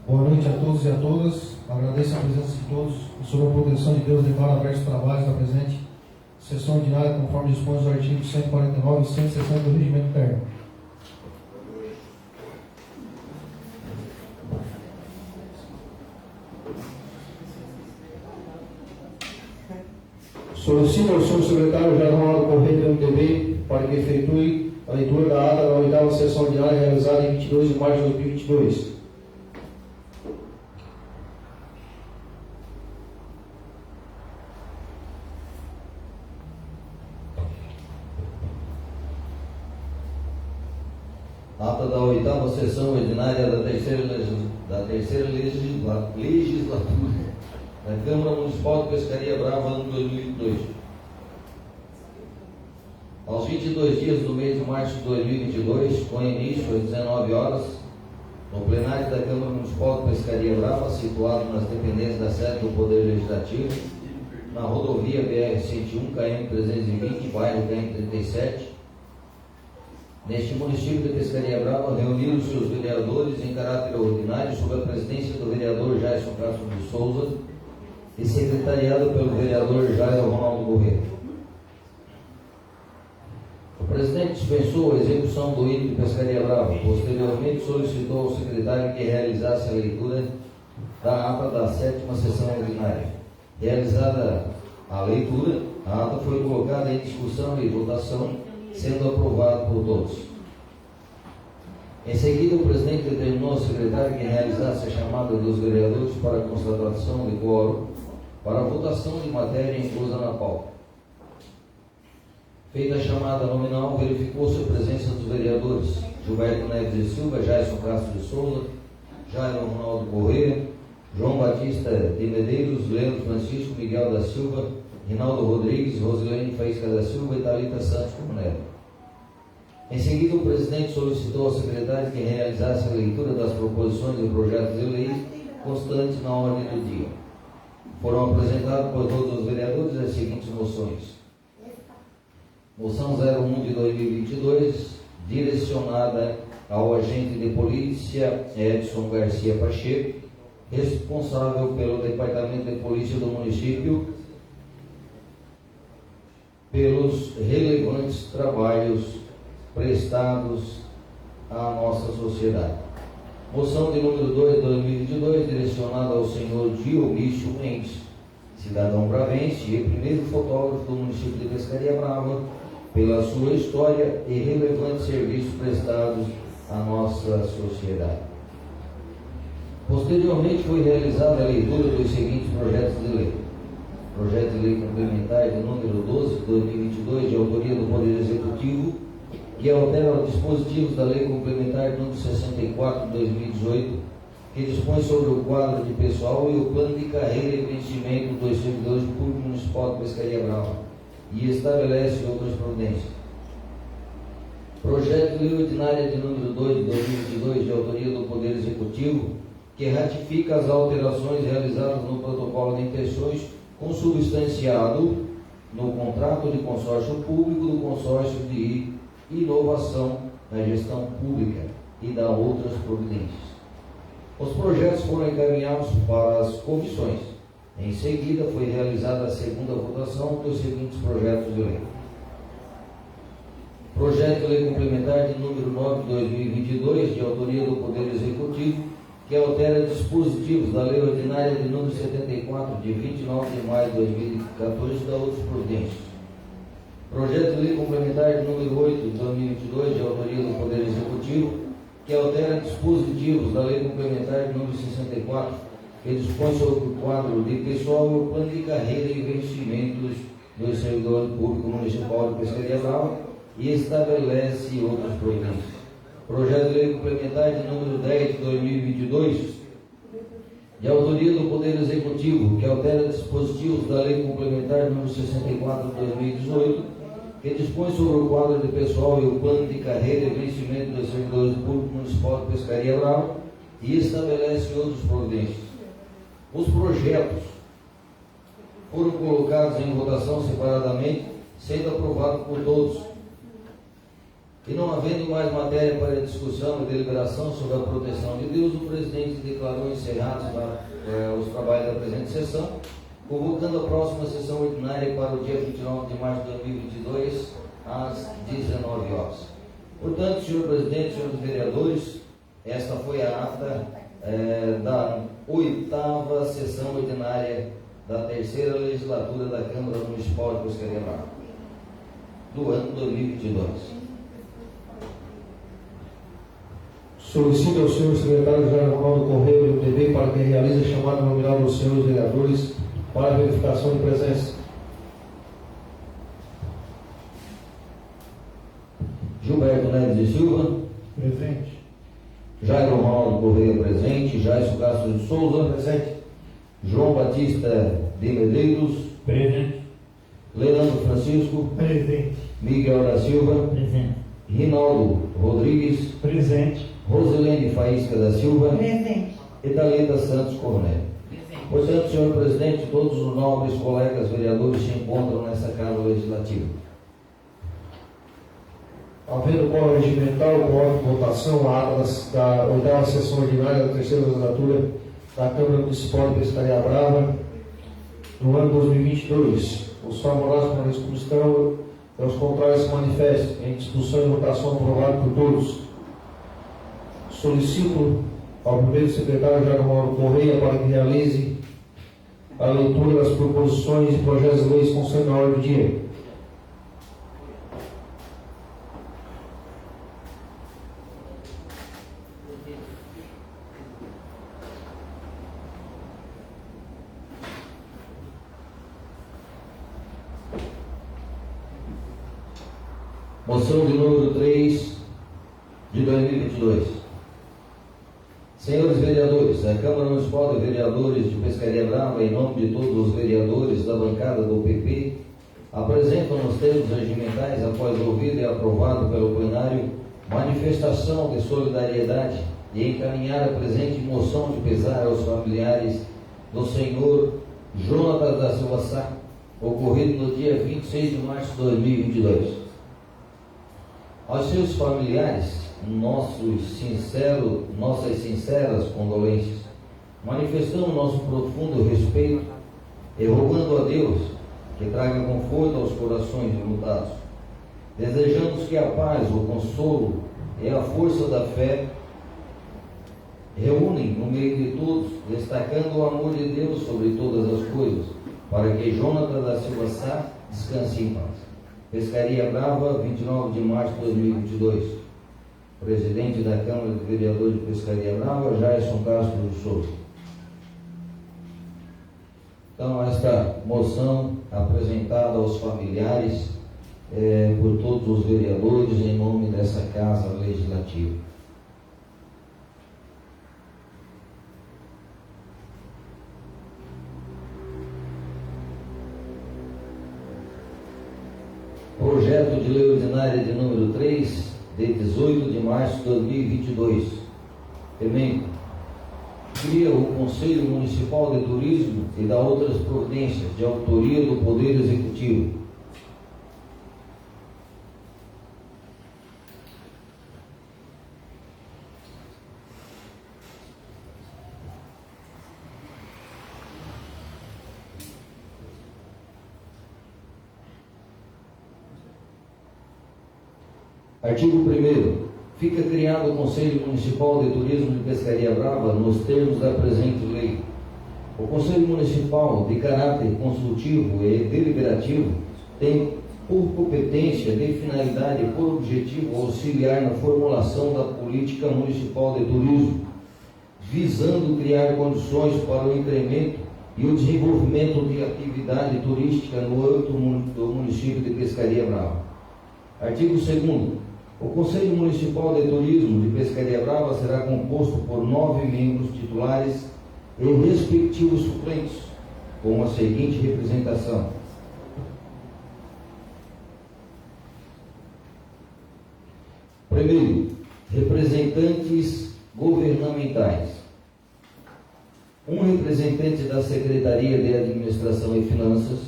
Boa noite a todos e a todas. Agradeço a presença de todos e, sob a proteção de Deus, declaro abertos os trabalhos da presente sessão ordinária, conforme dispõe os artigos 149 e 160 do Regimento Interno. Solicito ao senhor secretário Jair Ronaldo Correia do MDB para que efetue a leitura da ata da 8ª sessão ordinária realizada em 22 de março de 2022. Ata da 8ª sessão ordinária da terceira legislatura da Câmara Municipal de Pescaria Brava, ano 2022. Aos 22 dias do mês de março de 2022, com início às 19 horas, no plenário da Câmara Municipal de Pescaria Brava, situado nas dependências da sede do Poder Legislativo, na rodovia BR-101, KM-320, bairro KM-37, neste município de Pescaria Brava, reuniram-se os vereadores em caráter ordinário sob a presidência do vereador Jason Castro de Souza e secretariado pelo vereador Jair Ronaldo Correia. O presidente dispensou a execução do hino de Pescaria Brava. Posteriormente, solicitou ao secretário que realizasse a leitura da ata da 7ª sessão ordinária. Realizada a leitura, a ata foi colocada em discussão e votação, sendo aprovado por todos. Em seguida, o presidente determinou ao secretário que realizasse a chamada dos vereadores para a constatação de quórum para a votação de matéria inclusa na pauta. Feita a chamada nominal, verificou-se a presença dos vereadores Gilberto Neves de Silva, Jason Castro de Souza, Jair Ronaldo Correia, João Batista de Medeiros, Leandro Francisco, Miguel da Silva, Rinaldo Rodrigues, Rosilene Faísca da Silva e Thalita Santos Comunero. Em seguida, o presidente solicitou ao secretário que realizasse a leitura das proposições e projetos de lei constantes na ordem do dia. Foram apresentadas por todos os vereadores as seguintes moções. Moção 01 de 2022, direcionada ao agente de polícia Edson Garcia Pacheco, responsável pelo Departamento de Polícia do município, pelos relevantes trabalhos prestados à nossa sociedade. Moção de número 2 de 2022, direcionada ao senhor Dionísio Mendes, cidadão bravense e primeiro fotógrafo do município de Pescaria Brava, pela sua história e relevantes serviços prestados à nossa sociedade. Posteriormente, foi realizada a leitura dos seguintes projetos de lei. Projeto de lei complementar de número 12 de 2022, de autoria do Poder Executivo, que altera os dispositivos da lei complementar de número 64 de 2018, que dispõe sobre o quadro de pessoal e o plano de carreira e vencimento dos servidores públicos municipal de Pescaria Brava e estabelece outras providências. Projeto de lei ordinária de número 2 de 2022, de autoria do Poder Executivo, que ratifica as alterações realizadas no protocolo de intenções consubstanciado no contrato de consórcio público do consórcio de inovação na gestão pública e da outras providências. Os projetos foram encaminhados para as comissões. Em seguida, foi realizada a segunda votação dos seguintes projetos de lei. Projeto de lei complementar de número 9 de 2022, de autoria do Poder Executivo, que altera dispositivos da lei ordinária de número 74, de 29 de maio de 2014, da outras providências. Projeto de lei complementar de número 8 de 2022, de autoria do Poder Executivo, que altera dispositivos da lei complementar de número 64, que dispõe sobre o quadro de pessoal e o plano de carreira e vencimentos do servidor público municipal de Pescaria Brava e estabelece outras providências. Projeto de lei complementar de número 10 de 2022, de autoria do Poder Executivo, que altera dispositivos da lei complementar número 64 de 2018, que dispõe sobre o quadro de pessoal e o plano de carreira e vencimento dos servidores públicos municipal de Pescaria Brava e estabelece outras providências. Os projetos foram colocados em votação separadamente, sendo aprovados por todos. E não havendo mais matéria para discussão e deliberação sobre a proteção de Deus, o presidente declarou encerrados os trabalhos da presente sessão, convocando a próxima sessão ordinária para o dia 29 de março de 2022, às 19 horas. Portanto, senhor presidente, senhores vereadores, esta foi a ata da 8ª sessão ordinária da 3ª legislatura da Câmara Municipal de Pescaria Brava, do ano 2022. Solicito ao senhor secretário Jair Ronaldo Correia do MDB para que realize a chamada nominal dos senhores vereadores para a verificação de presença. Gilberto Neves de Silva. Presente. Jair Ronaldo Correia, presente. Jair Castro de Souza. Presente. João Batista de Medeiros. Presente. Leandro Francisco. Presente. Miguel da Silva. Presente. Rinaldo Rodrigues. Presente. Rosilene Faísca da Silva. Presente. E Thalita Santos Coronel. Portanto, senhor presidente, todos os nobres colegas vereadores se encontram nessa Casa Legislativa. Havendo quórum regimental, com ordem de votação, a ata da 8ª sessão ordinária da 3ª legislatura da Câmara Municipal de Pescaria Brava, no ano 2022. Os favoráveis permaneçam como estão, e os contrários se manifestem. Em discussão e votação aprovado por todos. Solicito ao primeiro secretário Jair Ronaldo Correia para que realize a leitura das proposições e projetos de leis constantes na ordem do dia. Moção de número 3 de 2022. Senhores vereadores, a Câmara Municipal de Vereadores de Pescaria Brava, em nome de todos os vereadores da bancada do PP, apresentam nos termos regimentais, após ouvido e aprovado pelo plenário, manifestação de solidariedade e encaminhar a presente moção de pesar aos familiares do senhor Jonatas da Silva Sá, ocorrido no dia 26 de março de 2022. Aos seus familiares, nossas sinceras condolências. Manifestamos nosso profundo respeito e rogando a Deus que traga conforto aos corações enlutados. Desejamos que a paz, o consolo e a força da fé reúnem no meio de todos, destacando o amor de Deus sobre todas as coisas, para que Jonatas da Silva Sá descanse em paz. Pescaria Brava, 29 de março de 2022. Presidente da Câmara de Vereadores de Pescaria Brava, Jair Castro de Souza. Então, esta moção apresentada aos familiares por todos os vereadores em nome dessa Casa Legislativa. Projeto de Lei Ordinária de número 3, de 18 de março de 2022. Também cria o Conselho Municipal de Turismo e dá outras providências de autoria do Poder Executivo. Artigo 1º. Fica criado o Conselho Municipal de Turismo de Pescaria Brava nos termos da presente lei. O Conselho Municipal, de caráter consultivo e deliberativo, tem por competência, de finalidade e por objetivo auxiliar na formulação da política municipal de turismo, visando criar condições para o incremento e o desenvolvimento de atividade turística no âmbito do município de Pescaria Brava. Artigo 2º. O Conselho Municipal de Turismo de Pescaria Brava será composto por 9 membros titulares e respectivos suplentes, com a seguinte representação: primeiro, representantes governamentais. Um representante da Secretaria de Administração e Finanças,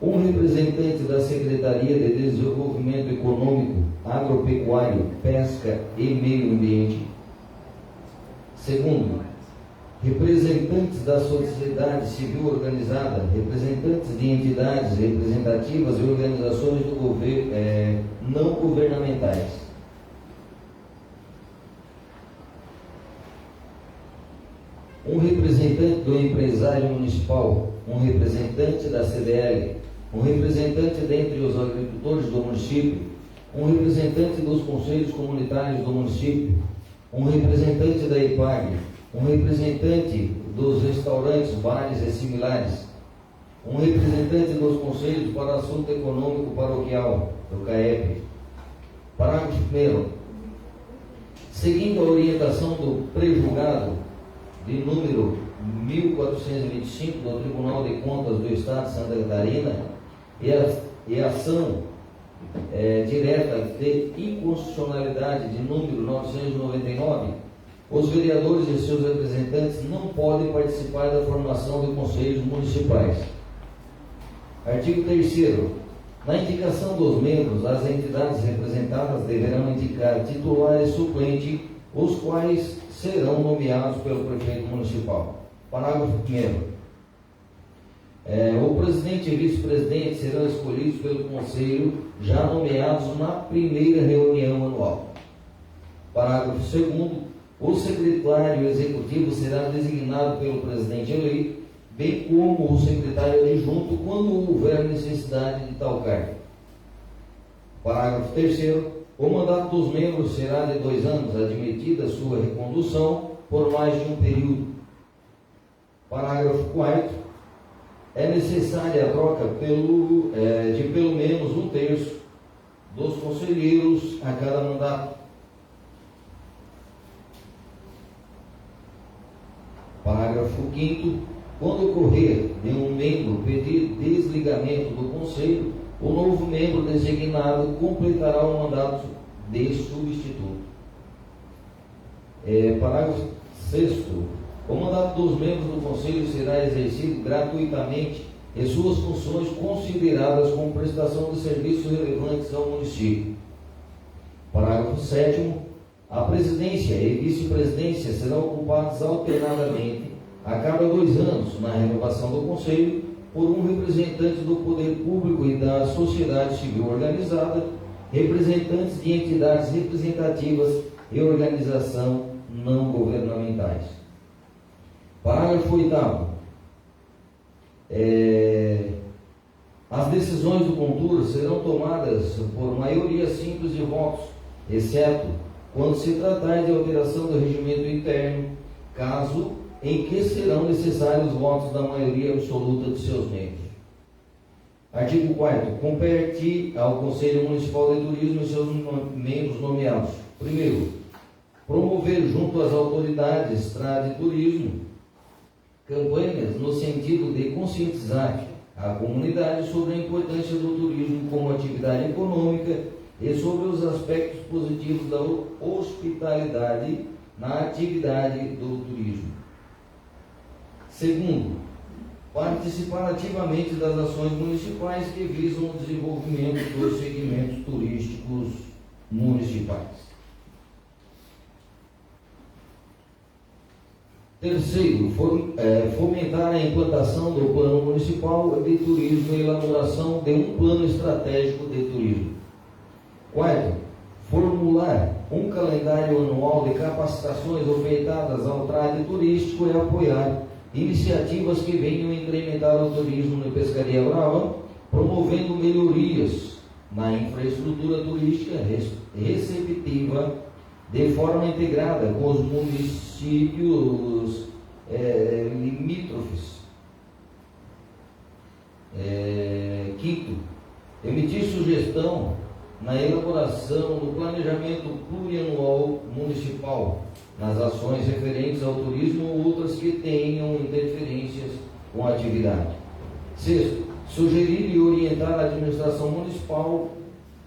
um representante da Secretaria de Desenvolvimento Econômico, Agropecuário, Pesca e Meio Ambiente. Segundo, representantes da sociedade civil organizada, representantes de entidades representativas e organizações do governo, não governamentais. Um representante do empresário municipal, um representante da CDL, um representante dentre os agricultores do município, um representante dos conselhos comunitários do município, um representante da IPAG, um representante dos restaurantes, bares e similares, um representante dos conselhos para assunto econômico paroquial, do CAEP. Parágrafo 1º. Seguindo a orientação do pré-julgado de número 1425 do Tribunal de Contas do Estado de Santa Catarina e a ação direta de inconstitucionalidade de número 999, os vereadores e seus representantes não podem participar da formação de conselhos municipais. Artigo 3º. Na indicação dos membros, as entidades representadas deverão indicar titular e suplente, os quais serão nomeados pelo prefeito municipal. Parágrafo 1º. O presidente e vice-presidente serão escolhidos pelo conselho, já nomeados na primeira reunião anual. Parágrafo 2º. O secretário executivo será designado pelo presidente eleito, bem como o secretário adjunto, quando houver necessidade de tal cargo. Parágrafo 3º. O mandato dos membros será de 2 anos, admitida sua recondução por mais de um período. Parágrafo 4º. É necessária a troca de pelo menos 1/3 dos conselheiros a cada mandato. Parágrafo 5º. Quando ocorrer de um membro pedir desligamento do conselho, o novo membro designado completará o mandato de substituto. Parágrafo 6º. O mandato dos membros do conselho será exercido gratuitamente e suas funções consideradas como prestação de serviços relevantes ao município. Parágrafo 7º. A presidência e vice-presidência serão ocupadas alternadamente a cada 2 anos na renovação do conselho por um representante do poder público e da sociedade civil organizada, representantes de entidades representativas e organização não governamentais. Parágrafo 8º. As decisões do CONTUR serão tomadas por maioria simples de votos, exceto quando se tratar de alteração do regimento interno, caso em que serão necessários votos da maioria absoluta de seus membros. Artigo 4º. Compete ao Conselho Municipal de Turismo e seus membros nomeados: primeiro, promover junto às autoridades de turismo campanhas no sentido de conscientizar a comunidade sobre a importância do turismo como atividade econômica e sobre os aspectos positivos da hospitalidade na atividade do turismo. Segundo, participar ativamente das ações municipais que visam o desenvolvimento dos segmentos turísticos municipais. Terceiro, fomentar a implantação do Plano Municipal de Turismo e elaboração de um plano estratégico de turismo. Quarto, formular um calendário anual de capacitações ofertadas ao trade turístico e apoiar iniciativas que venham incrementar o turismo na Pescaria Brava, promovendo melhorias na infraestrutura turística receptiva de forma integrada com os municípios limítrofes. Quinto, emitir sugestão na elaboração do planejamento plurianual municipal nas ações referentes ao turismo ou outras que tenham interferências com a atividade. Sexto, sugerir e orientar a administração municipal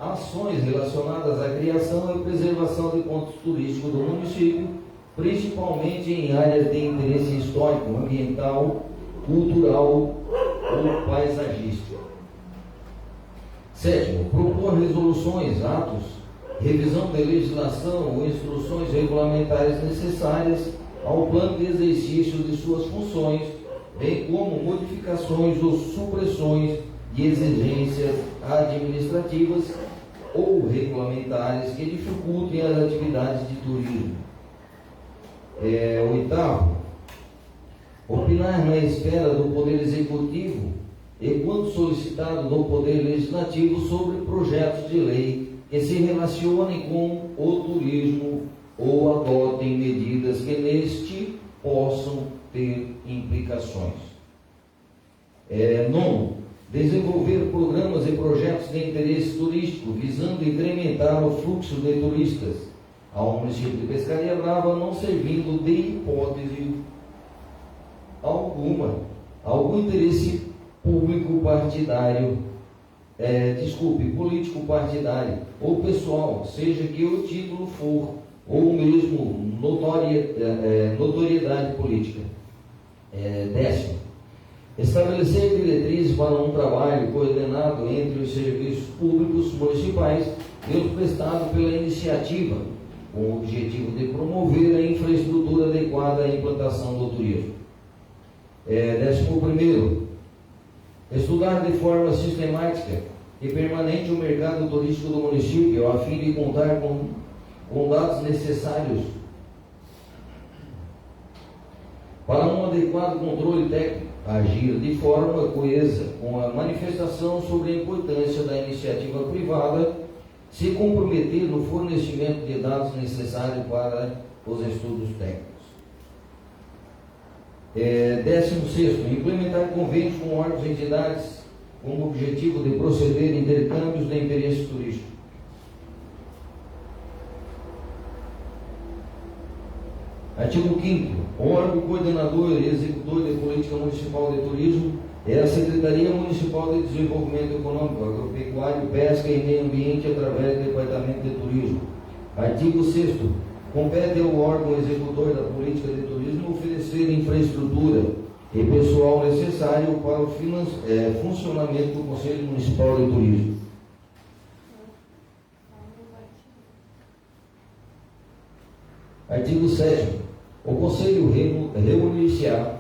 ações relacionadas à criação e preservação de pontos turísticos do município, principalmente em áreas de interesse histórico, ambiental, cultural ou paisagístico. Sétimo, propor resoluções, atos, revisão de legislação ou instruções regulamentares necessárias ao plano de exercício de suas funções, bem como modificações ou supressões de exigências administrativas ou regulamentares que dificultem as atividades de turismo. Oitavo, opinar na esfera do Poder Executivo e, quando solicitado no Poder Legislativo, sobre projetos de lei que se relacionem com o turismo ou adotem medidas que neste possam ter implicações. Nono, desenvolver programas e projetos de interesse turístico visando incrementar o fluxo de turistas ao município de Pescaria Brava, não servindo de hipótese alguma algum interesse público partidário, político partidário ou pessoal, seja que o título for, ou mesmo notoriedade política. Décimo, estabelecer diretrizes para um trabalho coordenado entre os serviços públicos municipais e os prestados pela iniciativa, com o objetivo de promover a infraestrutura adequada à implantação do turismo. 11º, estudar de forma sistemática e permanente o mercado turístico do município, a fim de contar com dados necessários para um adequado controle técnico, agir de forma coesa com a manifestação sobre a importância da iniciativa privada, se comprometer no fornecimento de dados necessários para os estudos técnicos. 16º, implementar convênios com órgãos e entidades com o objetivo de proceder em intercâmbios de interesse turístico. Artigo 5º, o órgão coordenador e executor de política municipal de turismo é a Secretaria Municipal de Desenvolvimento Econômico, Agropecuário, Pesca e Meio Ambiente através do Departamento de Turismo. Artigo 6º, compete ao órgão executor da política de turismo oferecer infraestrutura e pessoal necessário para o funcionamento do Conselho Municipal de Turismo. Artigo 7º, o Conselho reunir-se-á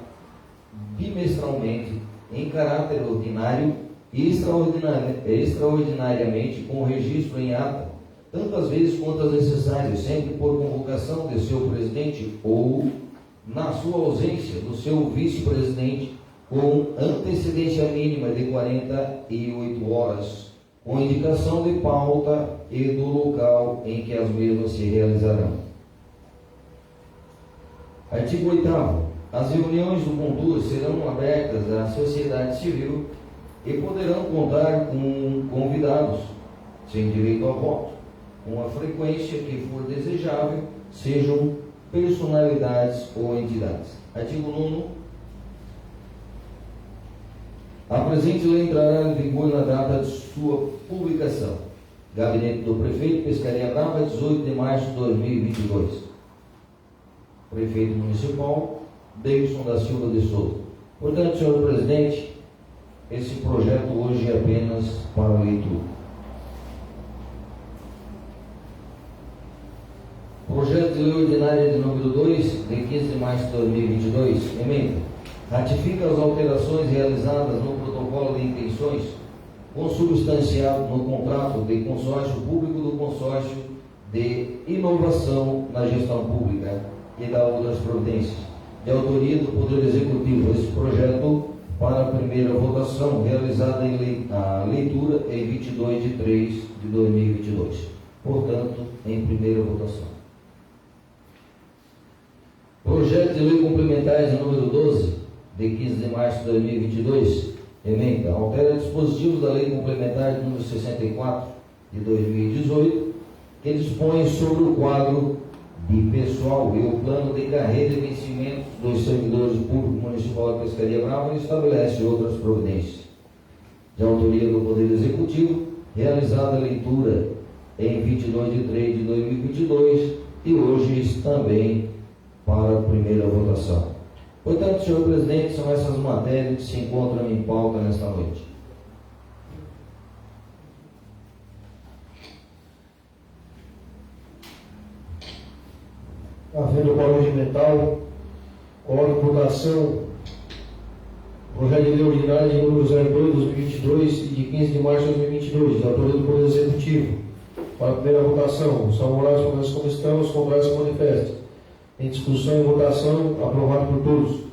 bimestralmente em caráter ordinário e extraordinariamente com registro em ata, tantas vezes quantas necessárias, sempre por convocação de seu presidente ou, na sua ausência, do seu vice-presidente, com antecedência mínima de 48 horas, com indicação de pauta e do local em que as mesmas se realizarão. Artigo 8º. As reuniões do CONTUR serão abertas à sociedade civil e poderão contar com convidados, sem direito a voto, com a frequência que for desejável, sejam personalidades ou entidades. Artigo 9º. A presente lei entrará em vigor na data de sua publicação. Gabinete do Prefeito, Pescaria Brava, 18 de março de 2022. Prefeito Municipal, Deilson da Silva de Souza. Portanto, senhor presidente, esse projeto hoje é apenas para leitura. Projeto de Lei Ordinária de número 2, de 15 de março de 2022, emenda. Ratifica as alterações realizadas no protocolo de intenções consubstanciado no contrato de consórcio público do consórcio de inovação na gestão pública e da outras providências, de autoria do Poder Executivo. Esse projeto para a primeira votação, realizada a leitura em 22 de 3 de 2022. Portanto, em primeira votação. Projeto de Lei Complementar de número 12, de 15 de março de 2022, emenda, altera dispositivos da Lei Complementar de número 64, de 2018, que dispõe sobre o quadro de pessoal e o plano de carreira e vencimento dos servidores públicos municipal de Pescaria Brava e estabelece outras providências. De autoria do Poder Executivo, realizada a leitura em 22 de 3 de 2022 e hoje também para a primeira votação. Portanto, senhor presidente, são essas matérias que se encontram em pauta nesta noite. regimental. Coloco em votação o projeto de lei ordinário de número 02/2022 e de 15 de março de 2022, de autoria do Poder Executivo. Para a primeira votação, os favoráveis permaneçam como estão, os contrários se manifestem. Em discussão e votação, aprovado por todos.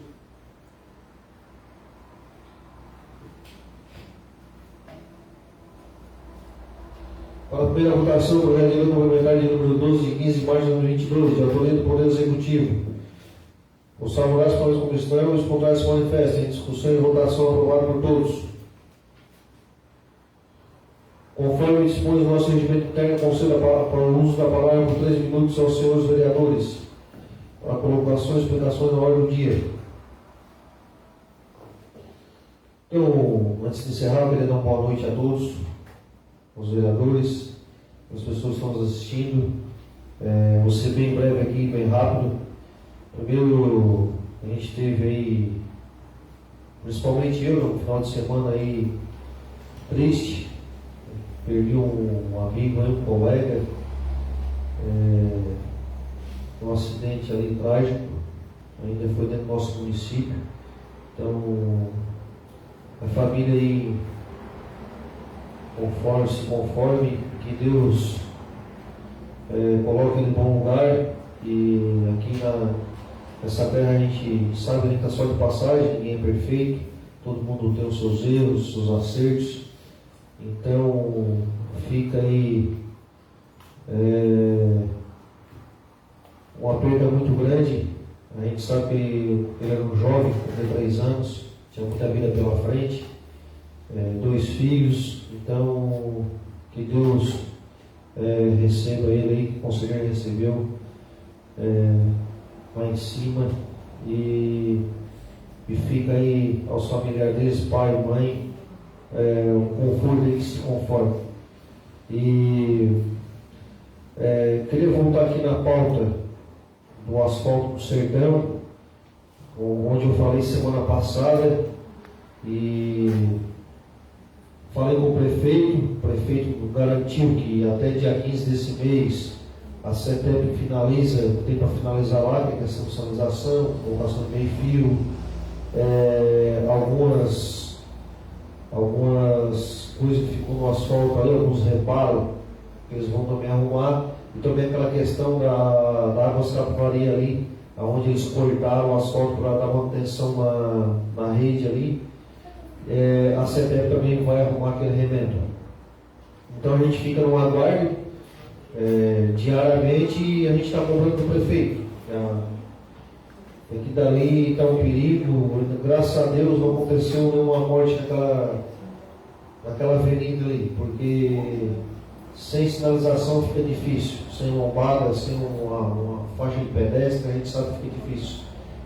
Para a primeira votação, o projeto de lei complementar de número 12 de 15 de março de 2022, de autoria do Poder Executivo. Os favoráveis permaneçam como estão, os contrários se manifestem. Em discussão e votação, aprovado por todos. Conforme dispõe o nosso regimento interno, concedo para o uso da palavra por 3 minutos aos senhores vereadores, para colocação e explicações na ordem do dia. Então, antes de encerrar, eu queria dar uma boa noite a todos, os vereadores, as pessoas que estão nos assistindo. Vou ser bem breve aqui, bem rápido. Primeiro, a gente teve aí, principalmente eu, no final de semana aí, triste. Perdi um amigo, um colega, um acidente ali trágico, ainda foi dentro do nosso município. Então, a família aí, se conforme, que Deus coloque ele em bom lugar. E aqui nessa terra a gente sabe que a gente está só de passagem, ninguém é perfeito, todo mundo tem os seus erros, os seus acertos. Então fica aí um aperto muito grande. A gente sabe que ele era um jovem, com 33 anos, tinha muita vida pela frente, 2 filhos. Então que Deus receba ele aí, que o conselheiro recebeu lá em cima, e fica aí aos familiares deles, pai, mãe, um conforto aí que se conforme. E queria voltar aqui na pauta do asfalto do sertão, onde eu falei semana passada, e falei com o prefeito garantiu que até dia 15 desse mês, a CETEP tem para finalizar lá, que é a questão de sinalização, colocação de meio-fio, algumas coisas que ficam no asfalto ali, alguns reparos que eles vão também arrumar, e também aquela questão da água escaparia ali, onde eles cortaram o asfalto para dar manutenção na rede ali. A CETEP também vai arrumar aquele remendo. Então a gente fica no aguardo diariamente, e a gente está cobrando do prefeito. É que dali está um perigo. Graças a Deus não aconteceu nenhuma morte naquela avenida ali, porque sem sinalização fica difícil, sem lombada, sem uma faixa de pedestre, a gente sabe que fica difícil.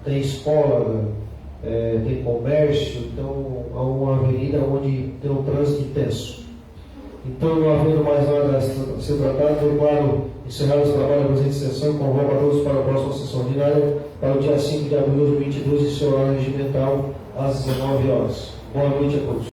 Tem escola, tem comércio, então é uma avenida onde tem um trânsito intenso. Então, não havendo mais nada a ser tratado, eu declaro encerrar os trabalhos da presente sessão e convoco a todos para a próxima sessão ordinária, para o dia 5 de abril de 2022, e seu horário regimental, às 19 horas. Boa noite a todos.